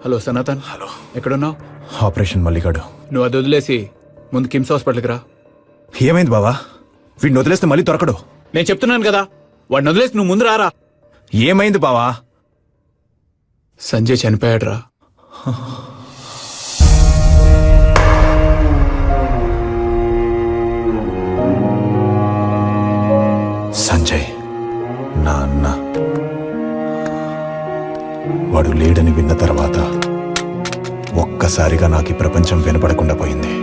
Hello Sanatan. Hello. ఎక్కడున్నావు? Operation Malligadu. నువ్వు అది వదిలేసి ముందు కిమ్స్ హాస్పిటల్కి రా. ఏమైంది బావా? వీడిని వదిలేస్తే మళ్ళీ దొరకడు. నేను చెప్తున్నాను కదా, వాడిని వదిలేసి నువ్వు ముందు రారా. ఏమైంది బావా? సంజయ్ చనిపోయాడు రా. సంజయ్ నా అన్న. వాడు లేడని విన్న తర్వాత ఒక్కసారిగా నాకు ఈ ప్రపంచం వినపడకుండా పోయింది.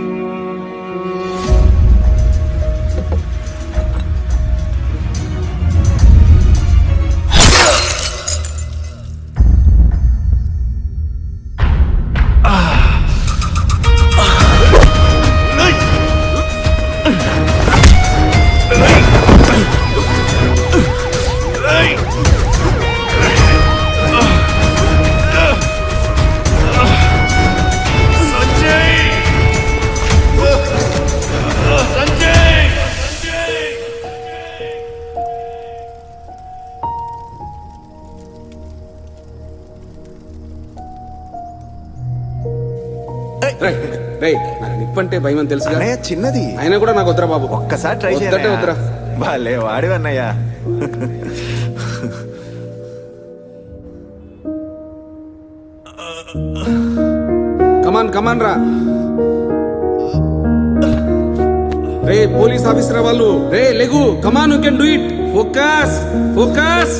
నాకు నిప్పంటే భయం అని తెలుసు. అన్నయ్య చిన్నది అయినా కూడా నాకు వద్దురా బాబు. ఒక్కసారి ట్రై వద్దంటే వద్దురా. వాళ్ళే వాడి అన్నయ్య. కమాన్ కమాన్ రా. రే పోలీస్ ఆఫీసర్ వాళ్ళు, రే లెగు. Come on, you can do it. Focus focus.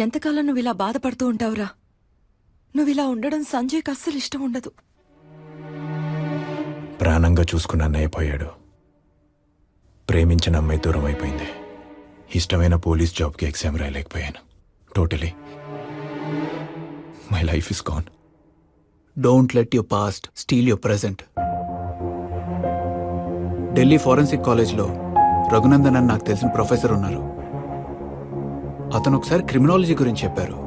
ఎంతకాలం నువ్వు ఇలా బాధపడుతూ ఉంటావురా? నువ్వు ఇలా ఉండడం సంజయ్కి అస్సలు ఇష్టం ఉండదు. ప్రాణంగా చూసుకున్న అన్నయ్య పోయాడు. ప్రేమించిన అమ్మాయి దూరం అయిపోయింది. ఇష్టమైన పోలీస్ జాబ్కి ఎగ్జామ్ రాయలేకపోయాను. Totally my life is gone. Don't let your past steal your present. Delhi forensic కాలేజ్లో రఘునందన్ అని నాకు తెలిసిన ప్రొఫెసర్ ఉన్నారు. అతను ఒకసారి క్రిమినాలజీ గురించి చెప్పారు.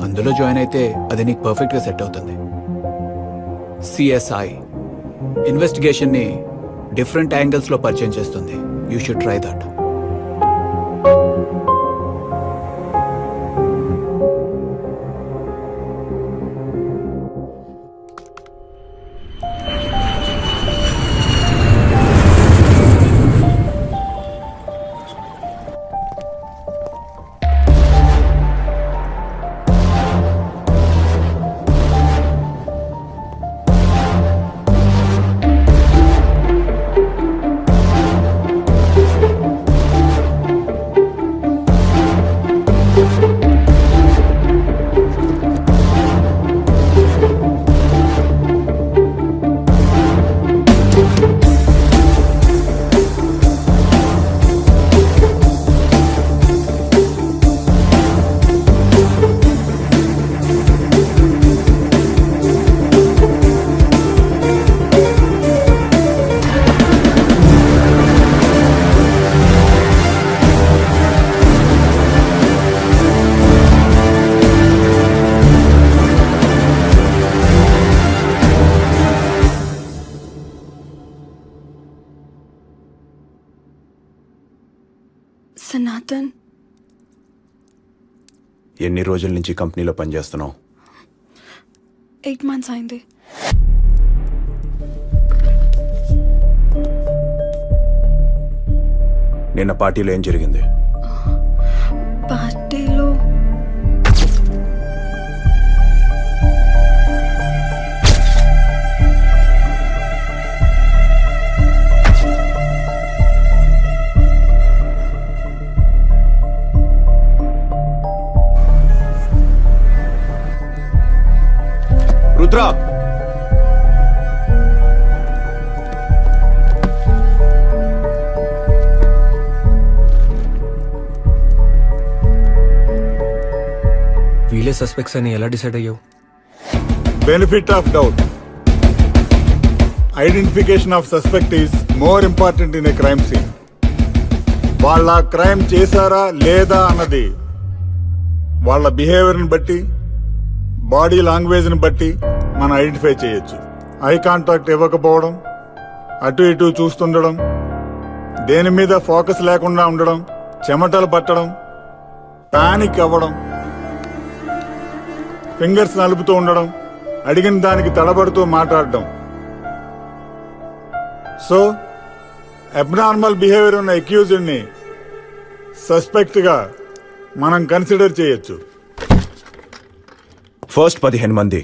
అందులో జాయిన్ అయితే అది నీకు పర్ఫెక్ట్గా సెట్ అవుతుంది. సిఎస్ఐ ఇన్వెస్టిగేషన్ని డిఫరెంట్ యాంగిల్స్లో పరిచయం చేస్తుంది. You should try that. Sanatan, ఎన్ని రోజుల నుంచి కంపెనీలో పనిచేస్తున్నావు? 8 months అయింది. నిన్న పార్టీలో ఏం జరిగింది? పార్టీలో రుద్ర, వీళ్ళే సస్పెక్ట్స్ అని ఎలా డిసైడ్ అయ్యావు? Benefit of doubt. Identification of suspect is more important in a crime scene. వాళ్ళ క్రైమ్ చేశారా లేదా అన్నది వాళ్ళ బిహేవియర్ని బట్టి, బాడీ లాంగ్వేజ్ని బట్టి మనం ఐడెంటిఫై చేయొచ్చు. ఐ కాంటాక్ట్ ఇవ్వకపోవడం, అటు ఇటు చూస్తుండడం, దేని మీద ఫోకస్ లేకుండా ఉండడం, చెమటలు పట్టడం, పానిక్ అవ్వడం, ఫింగర్స్ నలుపుతూ ఉండడం, అడిగిన దానికి తడబడుతూ మాట్లాడడం. సో అబ్నార్మల్ బిహేవియర్ ఉన్న అక్యూజ్డ్ని సస్పెక్ట్గా మనం కన్సిడర్ చేయొచ్చు. ఫస్ట్ 15 మంది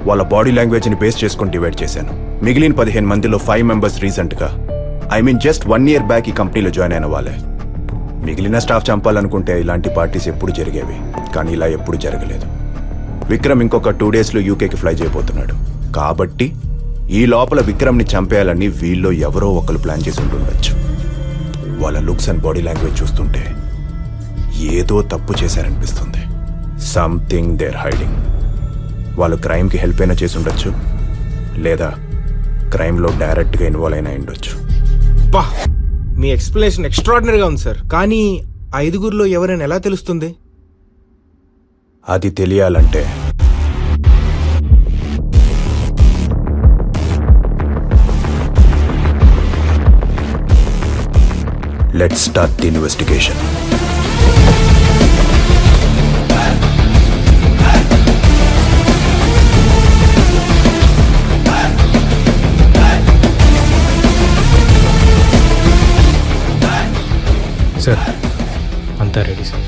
వాళ్ళ బాడీ లాంగ్వేజ్ని బేస్ చేసుకుని డివైడ్ చేశాను. మిగిలిన 15 మందిలో 5 మెంబర్స్ రీసెంట్గా, జస్ట్ 1 year బ్యాక్ ఈ కంపెనీలో జాయిన్ అయిన వాళ్ళే. మిగిలిన స్టాఫ్ చంపాలనుకుంటే ఇలాంటి పార్టీస్ ఎప్పుడు జరిగేవి, కానీ ఇలా ఎప్పుడు జరగలేదు. విక్రమ్ ఇంకొక 2 daysలో యూకేకి ఫ్లై చేయబోతున్నాడు. కాబట్టి ఈ లోపల విక్రమ్ని చంపేయాలని వీళ్ళు ఎవరో ఒకరు ప్లాన్ చేసి ఉంటుండొచ్చు. వాళ్ళ లుక్స్ అండ్ బాడీ లాంగ్వేజ్ చూస్తుంటే ఏదో తప్పు చేశారనిపిస్తుంది. Something there hiding. వాళ్ళు క్రైమ్కి హెల్ప్ అయినా చేసి ఉండొచ్చు, లేదా క్రైమ్లో డైరెక్ట్గా ఇన్వాల్వ్ అయినా ఉండొచ్చు. పా, మీ ఎక్స్ప్లెనేషన్ ఎక్స్ట్రాడినరీగా ఉంది సార్. కానీ 5గురిలో ఎవరైనా ఎలా తెలుస్తుంది? అది తెలియాలంటే let's start the investigation. Sir అంతా రెడీ సార్.